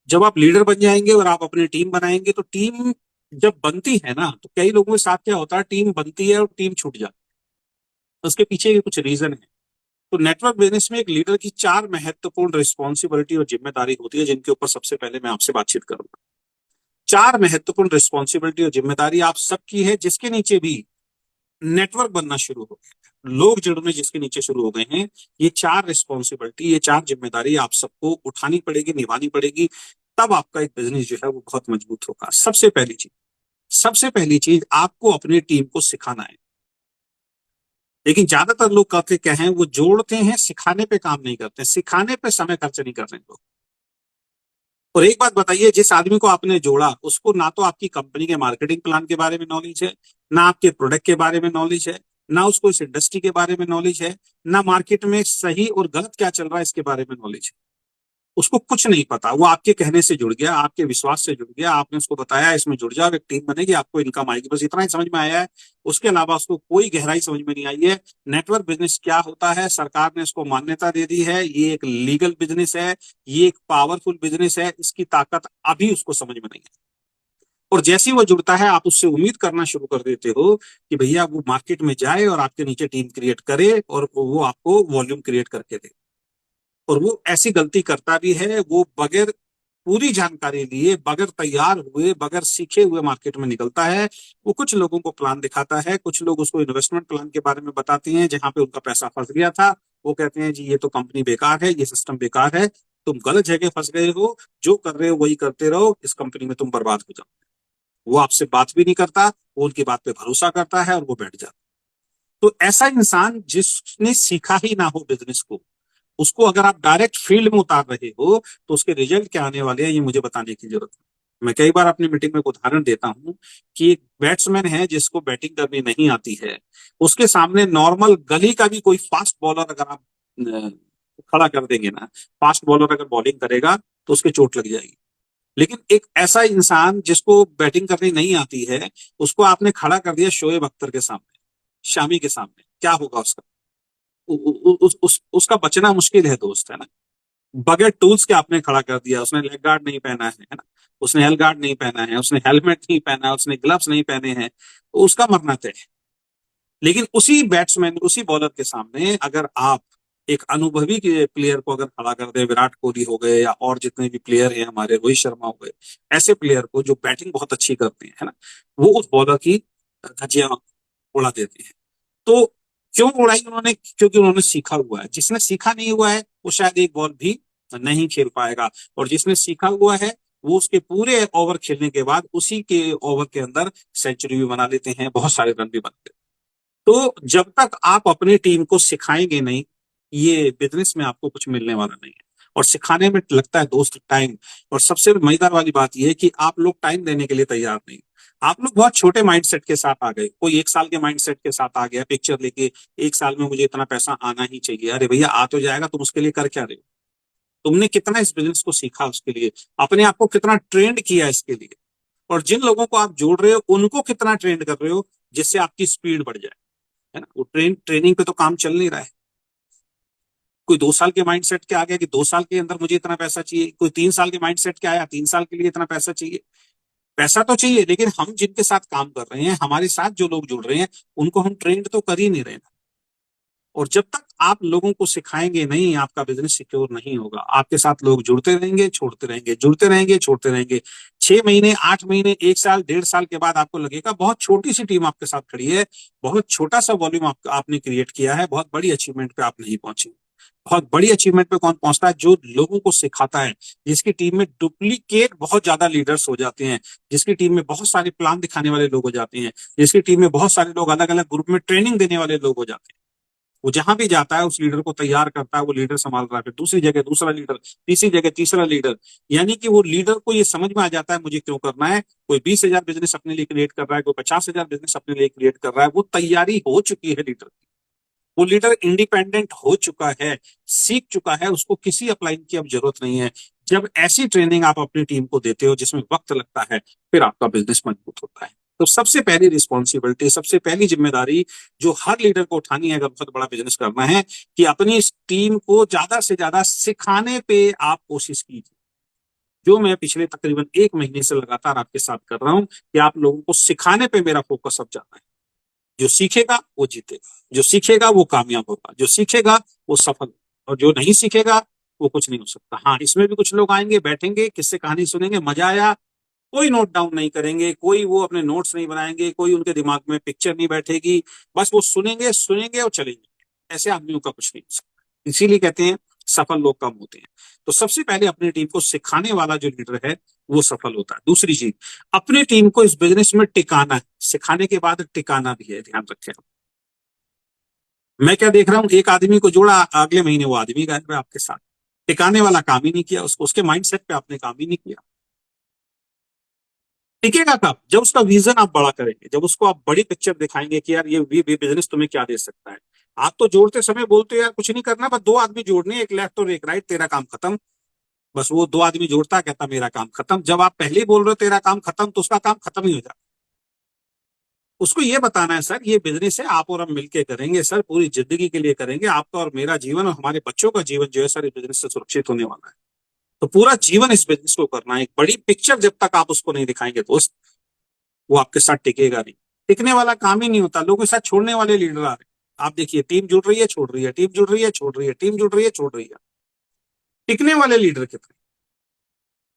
जब आप लीडर बन जाएंगे और आप अपनी टीम बनाएंगे, तो टीम जब बनती है ना, तो कई लोगों के साथ क्या होता है, टीम बनती है और टीम छूट जाती है। उसके पीछे के कुछ रीजन है। तो नेटवर्क बिजनेस में एक लीडर की चार महत्वपूर्ण रिस्पॉन्सिबिलिटी और जिम्मेदारी होती है, जिनके ऊपर सबसे पहले मैं आपसे बातचीत करूंगा। चार महत्वपूर्ण रिस्पॉन्सिबिलिटी और जिम्मेदारी आप सबकी है, जिसके नीचे भी नेटवर्क बनना शुरू हो गया, लोग जुड़ने जिसके नीचे शुरू हो गए हैं। ये चार रिस्पॉन्सिबिलिटी, ये चार जिम्मेदारी आप सबको उठानी पड़ेगी, निभानी पड़ेगी। तब आपका एक बिजनेस जो है वो बहुत मजबूत होगा। सबसे पहली चीज आपको अपनी टीम को सिखाना है। लेकिन ज्यादातर लोग करते क्या है, वो जोड़ते हैं, सिखाने पे काम नहीं करते, सिखाने पे समय खर्च नहीं कर रहे लोग। और एक बात बताइए, जिस आदमी को आपने जोड़ा, उसको ना तो आपकी कंपनी के मार्केटिंग प्लान के बारे में नॉलेज है, ना आपके प्रोडक्ट के बारे में नॉलेज है, ना उसको इस इंडस्ट्री के बारे में नॉलेज है, ना मार्केट में सही और गलत क्या चल रहा है इसके बारे में नॉलेज है। उसको कुछ नहीं पता। वो आपके कहने से जुड़ गया, आपके विश्वास से जुड़ गया, आपने उसको बताया इसमें जुड़ जाओ, एक टीम बनेगी, आपको इनकम आएगी, बस इतना ही समझ में आया है। उसके अलावा उसको कोई गहराई समझ में नहीं आई है। नेटवर्क बिजनेस क्या होता है, सरकार ने इसको मान्यता दे दी है, ये एक लीगल बिजनेस है, ये एक पावरफुल बिजनेस है, इसकी ताकत अभी उसको समझ में नहीं है। और जैसे ही वो जुड़ता है, आप उससे उम्मीद करना शुरू कर देते हो कि भैया वो मार्केट में जाए और आपके नीचे टीम क्रिएट करे और वो आपको वॉल्यूम क्रिएट करके दे। और वो ऐसी गलती करता भी है, वो बगैर पूरी जानकारी लिए, बगैर तैयार हुए, बगैर सीखे हुए मार्केट में निकलता है। वो कुछ लोगों को प्लान दिखाता है, कुछ लोग उसको इन्वेस्टमेंट प्लान के बारे में बताते हैं, जहां पे उनका पैसा फंस गया था। वो कहते हैं जी ये तो कंपनी बेकार है, ये सिस्टम बेकार है, तुम गलत जगह फंस गए हो, जो कर रहे हो वही करते रहो, इस कंपनी में तुम बर्बाद हो जाओ। वो आपसे बात भी नहीं करता, वो उनकी बात पे भरोसा करता है और वो बैठ जाता है। तो ऐसा इंसान जिसने सीखा ही ना हो बिजनेस को, उसको अगर आप डायरेक्ट फील्ड में उतार रहे हो, तो उसके रिजल्ट क्या आने वाले हैं ये मुझे बताने की जरूरत है। मैं कई बार अपनी मीटिंग में एक उदाहरण देता हूं कि एक बैट्समैन है जिसको बैटिंग करनी नहीं आती है, उसके सामने नॉर्मल गली का भी कोई फास्ट बॉलर अगर आप खड़ा कर देंगे ना, फास्ट बॉलर अगर बॉलिंग करेगा तो उसके चोट लग जाएगी। लेकिन एक ऐसा इंसान जिसको बैटिंग करनी नहीं आती है, उसको आपने खड़ा कर दिया शोएब अख्तर के सामने, शामी के सामने, क्या होगा उसका? उसका बचना मुश्किल है दोस्त, है ना। बगैर टूल्स के आपने खड़ा कर दिया, उसने लेग गार्ड नहीं पहना है ना, उसने हेल गार्ड नहीं पहना है, उसने हेलमेट नहीं पहना है, उसने ग्लव्स नहीं पहने हैं, तो उसका मरना तय है। लेकिन उसी बैट्समैन, उसी बॉलर के सामने अगर आप एक अनुभवी के प्लेयर को अगर खड़ा कर दे, विराट कोहली हो गए या और जितने भी प्लेयर हैं हमारे, रोहित शर्मा हो गए, ऐसे प्लेयर को जो बैटिंग बहुत अच्छी करते हैं, है ना, वो उस बॉलर की धज्जियां उड़ा देते हैं। तो क्यों उड़ाई उन्होंने? क्योंकि उन्होंने सीखा हुआ है। जिसने सीखा नहीं हुआ है वो शायद एक बॉल भी नहीं खेल पाएगा, और जिसने सीखा हुआ है वो उसके पूरे ओवर खेलने के बाद उसी के ओवर के अंदर सेंचुरी भी बना लेते हैं, बहुत सारे रन भी बनाते हैं। तो जब तक आप अपनी टीम को सिखाएंगे नहीं, ये बिजनेस में आपको कुछ मिलने वाला नहीं है। और सिखाने में लगता है दोस्त टाइम। और सबसे मजेदार वाली बात यह है कि आप लोग टाइम देने के लिए तैयार नहीं। आप लोग बहुत छोटे माइंडसेट के साथ आ गए, कोई एक साल के माइंडसेट के साथ आ गया पिक्चर लेके, एक साल में मुझे इतना पैसा आना ही चाहिए। अरे भैया आ तो जाएगा, तुम उसके लिए कर क्या रहे हो? तुमने कितना इस बिजनेस को सीखा, उसके लिए अपने आप को कितना ट्रेंड किया इसके लिए, और जिन लोगों को आप जोड़ रहे हो उनको कितना ट्रेंड कर रहे हो जिससे आपकी स्पीड बढ़ जाए, है ना। वो ट्रेनिंग पे तो काम चल नहीं रहा है। कोई 2 साल के माइंडसेट के आ गया कि 2 साल के अंदर मुझे इतना पैसा चाहिए, कोई 3 साल के माइंडसेट के आया 3 साल के लिए इतना पैसा चाहिए। पैसा तो चाहिए, लेकिन हम जिनके साथ काम कर रहे हैं, हमारे साथ जो लोग जुड़ रहे हैं, उनको हम ट्रेंड तो कर ही नहीं रहे ना। और जब तक आप लोगों को सिखाएंगे नहीं, आपका बिजनेस सिक्योर नहीं होगा। आपके साथ लोग जुड़ते रहेंगे, छोड़ते रहेंगे, जुड़ते रहेंगे, छोड़ते रहेंगे। 6 महीने, 8 महीने, 1 साल, 1.5 साल के बाद आपको लगेगा बहुत छोटी सी टीम आपके साथ खड़ी है, बहुत छोटा सा वॉल्यूम आपने क्रिएट किया है, बहुत बड़ी अचीवमेंट पे आप नहीं पहुंचे। बहुत बड़ी अचीवमेंट पे कौन पहुंचता है? जो लोगों को सिखाता है, जिसकी टीम में डुप्लीकेट बहुत ज्यादा लीडर्स हो जाते हैं, जिसकी टीम में बहुत सारे प्लान दिखाने वाले लोग हो जाते हैं, जिसकी टीम में बहुत सारे लोग अलग अलग ग्रुप में ट्रेनिंग देने वाले लोग हो जाते हैं। वो जहां भी जाता है उस लीडर को तैयार करता है, वो लीडर संभाल रहा है, फिर दूसरी जगह दूसरा लीडर, तीसरी जगह तीसरा लीडर। यानी कि वो लीडर को ये समझ में आ जाता है मुझे क्यों करना है। कोई 20,000 बिजनेस अपने लिए क्रिएट कर रहा है, कोई 50,000 बिजनेस अपने लिए क्रिएट कर रहा है, वो तैयारी हो चुकी है लीडर की। वो लीडर इंडिपेंडेंट हो चुका है, सीख चुका है, उसको किसी अपलाइन की अब जरूरत नहीं है। जब ऐसी ट्रेनिंग आप अपनी टीम को देते हो जिसमें वक्त लगता है, फिर आपका बिजनेस मजबूत होता है। तो सबसे पहली रिस्पॉन्सिबिलिटी, सबसे पहली जिम्मेदारी जो हर लीडर को उठानी है अगर बहुत बड़ा बिजनेस करना है, कि अपनी इस टीम को ज्यादा से ज्यादा सिखाने पे आप कोशिश कीजिए। जो मैं पिछले तकरीबन 1 महीने से लगातार आपके साथ कर रहा हूं कि आप लोगों को सिखाने पे मेरा फोकस अब जाता है। जो सीखेगा वो जीतेगा, जो सीखेगा वो कामयाब होगा, जो सीखेगा वो सफल, और जो नहीं सीखेगा वो कुछ नहीं हो सकता। हाँ, इसमें भी कुछ लोग आएंगे, बैठेंगे, किससे कहानी सुनेंगे, मजा आया, कोई नोट डाउन नहीं करेंगे, कोई वो अपने नोट्स नहीं बनाएंगे, कोई उनके दिमाग में पिक्चर नहीं बैठेगी, बस वो सुनेंगे सुनेंगे और चलेंगे। ऐसे आदमियों का कुछ नहीं हो सकता। इसीलिए कहते हैं सफल लोग कम होते हैं। तो सबसे पहले अपनी टीम को सिखाने वाला जो लीडर है वो सफल होता है। दूसरी चीज, अपनी टीम को इस बिजनेस में टिकाना है। सिखाने के बाद टिकाना भी है, ध्यान रखें। मैं क्या देख रहा हूं, एक आदमी को जोड़ा, अगले महीने वो आदमी गायब है आपके साथ। टिकाने वाला काम ही नहीं किया, उसको उसके माइंडसेट पे आपने काम ही नहीं किया। टिकेगा कब? जब उसका विजन आप बड़ा करेंगे, जब उसको आप बड़ी पिक्चर दिखाएंगे कि यार ये बिजनेस तुम्हें क्या दे सकता है। आप तो जोड़ते समय बोलते हो यार कुछ नहीं करना, बस 2 आदमी जोड़ने, एक लेफ्ट और एक राइट, तेरा काम खत्म। बस वो 2 आदमी जोड़ता, कहता मेरा काम खत्म। जब आप पहले ही बोल रहे हो तेरा काम खत्म, तो उसका काम खत्म ही हो जाता। उसको ये बताना है सर ये बिजनेस है, आप और हम मिलकर करेंगे सर, पूरी जिंदगी के लिए करेंगे, आपका और मेरा जीवन और हमारे बच्चों का जीवन जो है सर इस बिजनेस से सुरक्षित होने वाला है। तो पूरा जीवन इस बिजनेस को करना है। एक बड़ी पिक्चर जब तक आप उसको नहीं दिखाएंगे दोस्त, वो आपके साथ टिकेगा नहीं। टिकने वाला काम ही नहीं होता, लोगों के साथ छोड़ने वाले लीडर आ रहे हैं। आप देखिए, टीम जुड़ रही है, छोड़ रही है, टीम जुड़ रही है, छोड़ रही है, टीम जुड़ रही है, छोड़ रही है। टिकने वाले लीडर कितने?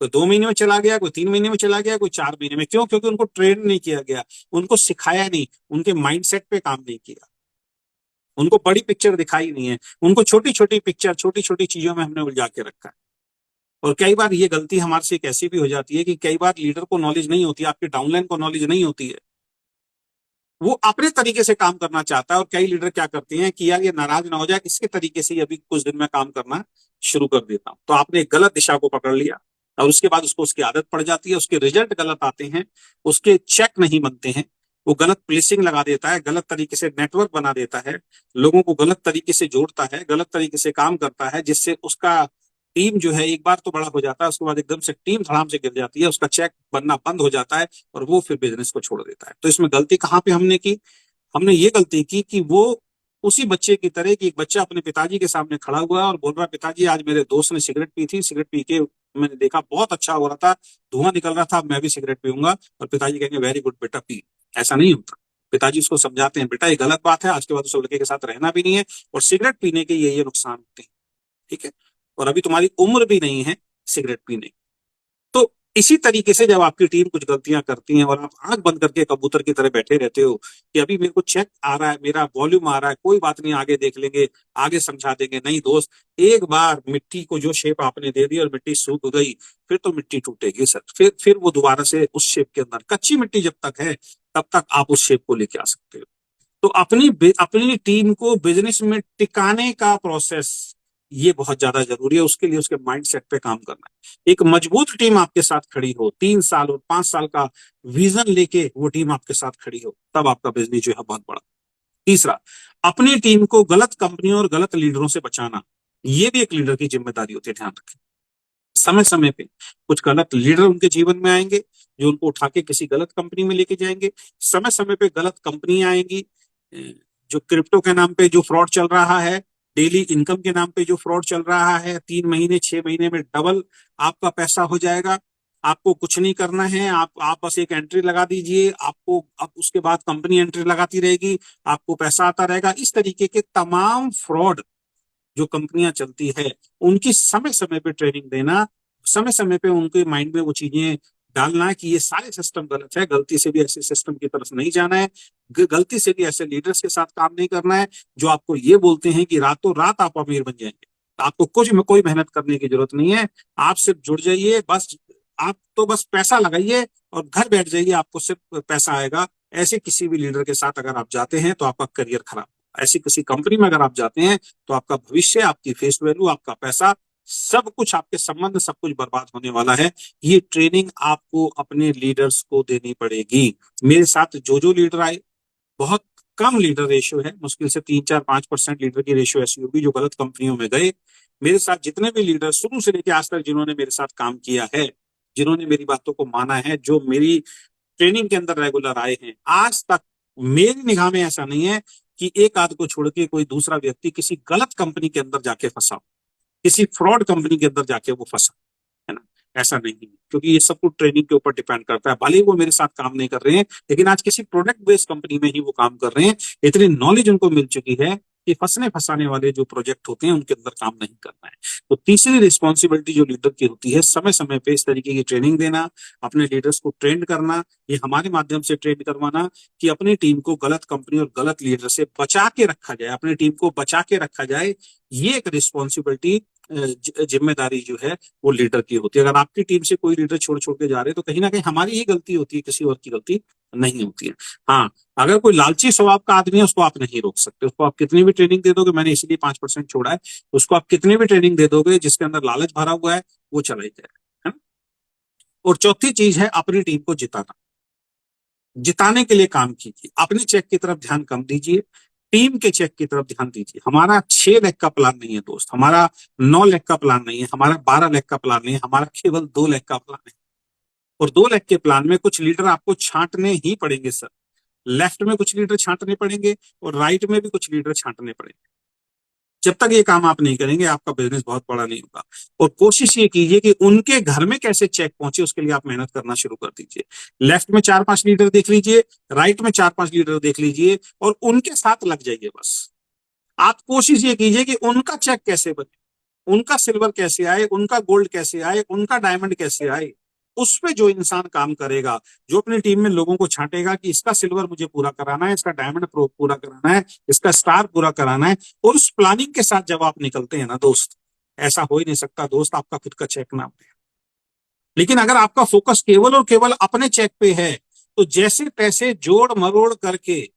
कोई 2 महीने में चला गया, कोई 3 महीने में चला गया, कोई 4 महीने में। क्यों? क्योंकि उनको ट्रेन नहीं किया गया, उनको सिखाया नहीं, उनके माइंडसेट पे काम नहीं किया, उनको बड़ी पिक्चर दिखाई नहीं है, उनको छोटी छोटी पिक्चर, छोटी छोटी चीजों में हमने उलझा के रखा है। और कई बार ये गलती हमारे से एक ऐसी भी हो जाती है कि कई बार लीडर को नॉलेज नहीं होती, आपके डाउनलाइन को नॉलेज नहीं होती है, वो अपने तरीके से काम करना चाहता है। और कई लीडर क्या करते हैं कि यार ये नाराज ना हो जाए, इसके तरीके से ही अभी कुछ दिन में काम करना शुरू कर देता हूं। तो आपने एक गलत दिशा को पकड़ लिया, और उसके बाद उसको उसकी आदत पड़ जाती है, उसके रिजल्ट गलत आते हैं, उसके चेक नहीं बनते हैं, वो गलत प्लेसिंग लगा देता है, गलत तरीके से नेटवर्क बना देता है, लोगों को गलत तरीके से जोड़ता है, गलत तरीके से काम करता है, जिससे उसका टीम जो है एक बार तो बड़ा हो जाता है, उसके बाद एकदम से टीम धड़ाम से गिर जाती है, उसका चेक बनना बंद हो जाता है, और वो फिर बिजनेस को छोड़ देता है। तो इसमें गलती कहाँ पे हमने की? हमने ये गलती की कि वो उसी बच्चे की तरह, कि एक बच्चा अपने पिताजी के सामने खड़ा हुआ और बोल रहा, पिताजी आज मेरे दोस्त ने सिगरेट पी थी, सिगरेट पी के मैंने देखा बहुत अच्छा हो रहा था, धुआं निकल रहा था, अब मैं भी सिगरेट पीऊंगा। और पिताजी कहेंगे वेरी गुड बेटा पी। ऐसा नहीं होता। पिताजी उसको समझाते हैं, बेटा ये गलत बात है, आज के बाद उस लड़के के साथ रहना भी नहीं है, और सिगरेट पीने के ये नुकसान होते हैं, ठीक है, और अभी तुम्हारी उम्र भी नहीं है सिगरेट पीने की। तो इसी तरीके से जब आपकी टीम कुछ गलतियां करती है और आप आंख बंद करके कबूतर की तरह बैठे रहते हो कि अभी मेरे को चेक आ रहा है, मेरा वॉल्यूम आ रहा है, कोई बात नहीं, आगे देख लेंगे, आगे समझा देंगे, नहीं दोस्त, एक बार मिट्टी को जो शेप आपने दे दी और मिट्टी सूख गई, फिर तो मिट्टी टूटेगी सर, फिर वो दोबारा से उस शेप के अंदर, कच्ची मिट्टी जब तक है तब तक आप उस शेप को लेके आ सकते हो। तो अपनी टीम को बिजनेस में टिकाने का प्रोसेस ये बहुत ज्यादा जरूरी है। उसके लिए उसके माइंडसेट पे काम करना है। एक मजबूत टीम आपके साथ खड़ी हो, 3 साल और 5 साल का विजन लेके वो टीम आपके साथ खड़ी हो, तब आपका बिजनेस जो है बहुत बड़ा। तीसरा, अपनी टीम को गलत कंपनियों और गलत लीडरों से बचाना, ये भी एक लीडर की जिम्मेदारी होती है, ध्यान रखें। समय समय पे कुछ गलत लीडर उनके जीवन में आएंगे जो उनको उठा के किसी गलत कंपनी में लेके जाएंगे। समय समय पे गलत कंपनियां आएंगी, जो क्रिप्टो के नाम पे जो फ्रॉड चल रहा है, डेली इनकम के नाम पे जो फ्रॉड चल रहा है, 3 महीने 6 महीने में डबल आपका पैसा हो जाएगा। आपको कुछ नहीं करना है, आप बस एक एंट्री लगा दीजिए, आपको अब उसके बाद कंपनी एंट्री लगाती रहेगी, आपको पैसा आता रहेगा। इस तरीके के तमाम फ्रॉड जो कंपनियां चलती है, उनकी समय समय पे ट्रेनिंग देना, समय समय पे उनके माइंड में वो चीजें डालना कि ये सारे सिस्टम गलत है, गलती से भी ऐसे सिस्टम की तरफ नहीं जाना है, गलती से भी ऐसे लीडर्स के साथ काम नहीं करना है जो आपको ये बोलते हैं कि रातों रात आप अमीर बन जाएंगे। तो आपको कुछ में कोई मेहनत करने की जरूरत नहीं है, आप सिर्फ जुड़ जाइए, बस आप तो बस पैसा लगाइए और घर बैठ जाइए, आपको सिर्फ पैसा आएगा। ऐसे किसी भी लीडर के साथ अगर आप जाते हैं तो आपका करियर खराब। ऐसी किसी कंपनी में अगर आप जाते हैं तो आपका भविष्य, आपकी फेस वैल्यू, आपका पैसा, सब कुछ, आपके संबंध, सब कुछ बर्बाद होने वाला है। ये ट्रेनिंग आपको अपने लीडर्स को देनी पड़ेगी। मेरे साथ जो जो लीडर आए, बहुत कम लीडर रेशियो है, मुश्किल से 3-4-5% लीडर की रेशियो ऐसी होगी जो गलत कंपनियों में गए। मेरे साथ जितने भी लीडर शुरू से लेकर आज तक जिन्होंने मेरे साथ काम किया है, जिन्होंने मेरी बातों को माना है, जो मेरी ट्रेनिंग के अंदर रेगुलर आए हैं, आज तक मेरी निगाह में ऐसा नहीं है कि एक आध को छोड़ के कोई दूसरा व्यक्ति किसी गलत कंपनी के अंदर जाके फंसा, किसी फ्रॉड कंपनी के अंदर जाके वो फंसा, है ना। ऐसा नहीं है, क्योंकि ये सब कुछ ट्रेनिंग के ऊपर डिपेंड करता है। भले ही वो मेरे साथ काम नहीं कर रहे हैं, लेकिन आज किसी प्रोडक्ट बेस्ड कंपनी में ही वो काम कर रहे हैं। इतनी नॉलेज उनको मिल चुकी है कि फंसने फंसाने वाले जो प्रोजेक्ट होते हैं उनके अंदर काम नहीं करना है। तो तीसरी रिस्पॉन्सिबिलिटी जो लीडर की होती है, समय समय पे इस तरीके की ट्रेनिंग देना, अपने लीडर्स को ट्रेंड करना, ये हमारे माध्यम से ट्रेंड करवाना कि अपनी टीम को गलत कंपनी और गलत लीडर से बचा के रखा जाए, अपनी टीम को बचा के रखा जाए। ये एक रिस्पॉन्सिबिलिटी, जिम्मेदारी जो है वो लीडर की होती है। अगर आपकी टीम से कोई लीडर छोड़ छोड़ के जा रहे हैं तो कहीं ना कहीं हमारी ही गलती होती है, किसी और की गलती नहीं होती है। हाँ, अगर कोई लालची स्वभाव का आदमी है उसको आप नहीं रोक सकते, उसको आप कितनी भी ट्रेनिंग दे दोगे, मैंने इसीलिए 5% छोड़ा है, उसको आप कितनी भी ट्रेनिंग दे दोगे, जिसके अंदर लालच भरा हुआ है वो चला ही जाएगा, है ना। और चौथी चीज है अपनी टीम को जिताना। जिताने के लिए काम कीजिए, अपने चेक की तरफ ध्यान कम दीजिए, टीम के चेक की तरफ ध्यान दीजिए। हमारा 6 लाख का प्लान नहीं है दोस्त, हमारा 9 लाख का प्लान नहीं है, हमारा 12 लाख का प्लान नहीं है, हमारा केवल 2 लाख का प्लान है। और 2 लाख के प्लान में कुछ लीडर आपको छांटने ही पड़ेंगे सर। लेफ्ट में कुछ लीडर छांटने पड़ेंगे और राइट में भी कुछ लीडर छांटने पड़ेंगे। जब तक ये काम आप नहीं करेंगे आपका बिजनेस बहुत बड़ा नहीं होगा। और कोशिश ये कीजिए कि उनके घर में कैसे चेक पहुंचे, उसके लिए आप मेहनत करना शुरू कर दीजिए। लेफ्ट में 4-5 लीडर देख लीजिए, राइट में 4-5 लीडर देख लीजिए और उनके साथ लग जाइए। बस आप कोशिश ये कीजिए कि उनका चेक कैसे बने, उनका सिल्वर कैसे आए, उनका गोल्ड कैसे आए, उनका डायमंड कैसे आए। उस पे जो इंसान काम करेगा, जो अपनी टीम में लोगों को छांटेगा कि इसका सिल्वर मुझे पूरा कराना है, इसका डायमंड पूरा कराना है, इसका स्टार पूरा कराना है, और उस प्लानिंग के साथ जब आप निकलते हैं ना दोस्त, ऐसा हो ही नहीं सकता दोस्त आपका खुद का चेक ना बने। लेकिन अगर आपका फोकस केवल और केवल अपने चेक पे है तो जैसे तैसे जोड़ मरोड़ करके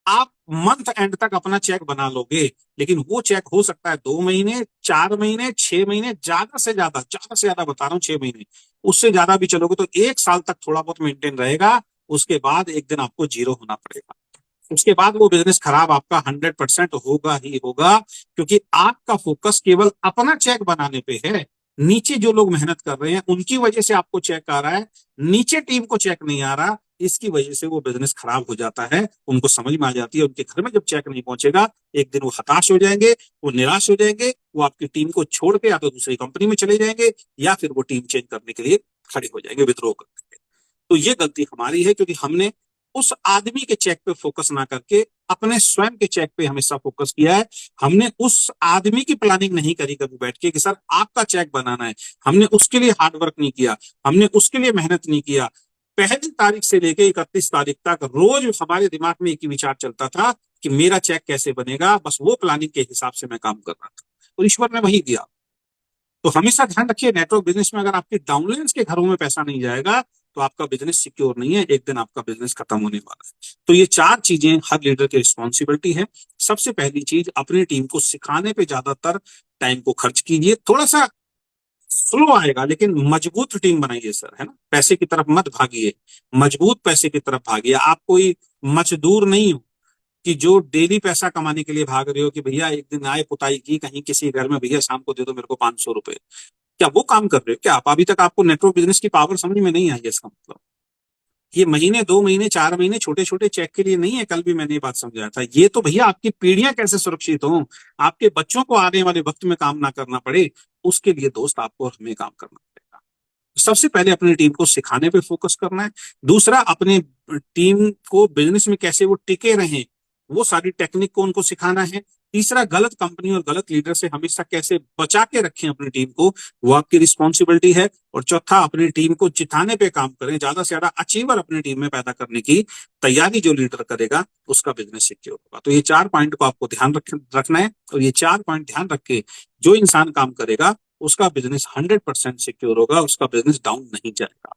आप मंथ एंड तक अपना चेक बना लोगे, लेकिन वो चेक हो सकता है 2 महीने, 4 महीने, 6 महीने, ज्यादा से ज्यादा बता रहा हूँ 6 महीने। उससे ज्यादा भी चलोगे तो 1 साल तक थोड़ा बहुत मेंटेन रहेगा, उसके बाद एक दिन आपको जीरो होना पड़ेगा। उसके बाद वो बिजनेस खराब आपका 100% होगा ही होगा, क्योंकि आपका फोकस केवल अपना चेक बनाने पे है। नीचे जो लोग मेहनत कर रहे हैं उनकी वजह से आपको चेक आ रहा है, नीचे टीम को चेक नहीं आ रहा, इसकी वजह से वो बिजनेस खराब हो जाता है। उनको समझ में आ जाती है उनके घर में जब चेक नहीं पहुंचेगा, एक दिन वो हताश हो जाएंगे, वो निराश हो जाएंगे, वो आपकी टीम को छोड़ के या तो दूसरी कंपनी में चले जाएंगे या फिर वो टीम चेंज करने के लिए खड़े हो जाएंगे, विद्रोह करने। तो ये गलती हमारी है, क्योंकि हमने उस आदमी के चेक पे फोकस ना करके अपने स्वयं के चेक पे हमेशा फोकस किया है। हमने उस आदमी की प्लानिंग नहीं करी कभी बैठ के कि सर आपका चेक बनाना है, हमने उसके लिए हार्ड वर्क नहीं किया, हमने उसके लिए मेहनत नहीं किया। 1 तारीख से लेके 31 तारीख तक रोज हमारे दिमाग में एक ही विचार चलता था कि मेरा चेक कैसे बनेगा, बस वो प्लानिंग के हिसाब से मैं काम कर रहा था और ईश्वर ने वही दिया। तो हमेशा ध्यान रखिए, नेटवर्क बिजनेस में अगर आपके डाउनलाइंस के घरों में पैसा नहीं जाएगा तो आपका बिजनेस सिक्योर नहीं है, एक दिन आपका बिजनेस खत्म होने वाला है। तो ये 4 चीजें हर लीडर की रिस्पॉन्सिबिलिटी है। सबसे पहली चीज, अपनी टीम को सिखाने पे ज्यादातर टाइम को खर्च कीजिए। थोड़ा सा स्लो आएगा लेकिन मजबूत टीम बनाइए सर, है ना। पैसे की तरफ मत भागिए, मजबूत पैसे की तरफ भागिए। आप कोई मजदूर नहीं हो कि जो डेली पैसा कमाने के लिए भाग रहे हो कि भैया एक दिन आए पुताई की कहीं किसी घर में, भैया शाम को दे दो मेरे को 500 रुपए। क्या वो काम कर रहे हो क्या आप? अभी तक आपको नेटवर्क बिजनेस की पावर समझ में नहीं आई है। इसका मतलब ये महीने, 2 महीने, 4 महीने छोटे छोटे चेक के लिए नहीं है। कल भी मैंने ये बात समझाया था। ये तो भैया आपकी पीढ़ियां कैसे सुरक्षित हो, आपके बच्चों को आने वाले वक्त में काम ना करना पड़े, उसके लिए दोस्त आपको और हमें काम करना पड़ेगा। सबसे पहले अपनी टीम को सिखाने पे फोकस करना है। दूसरा, अपने टीम को बिजनेस में कैसे वो टिके रहें, वो सारी टेक्निक को उनको सिखाना है। तीसरा, गलत कंपनी और गलत लीडर से हमेशा कैसे बचा के रखें अपनी टीम को, वो आपकी रिस्पॉन्सिबिलिटी है। और चौथा, अपनी टीम को जिताने पे काम करें, ज्यादा से ज्यादा अचीवर अपनी टीम में पैदा करने की तैयारी जो लीडर करेगा उसका बिजनेस सिक्योर होगा। तो ये 4 पॉइंट को आपको ध्यान रखना है, और ये 4 पॉइंट ध्यान रख के जो इंसान काम करेगा उसका बिजनेस 100% सिक्योर होगा, उसका बिजनेस डाउन नहीं जाएगा।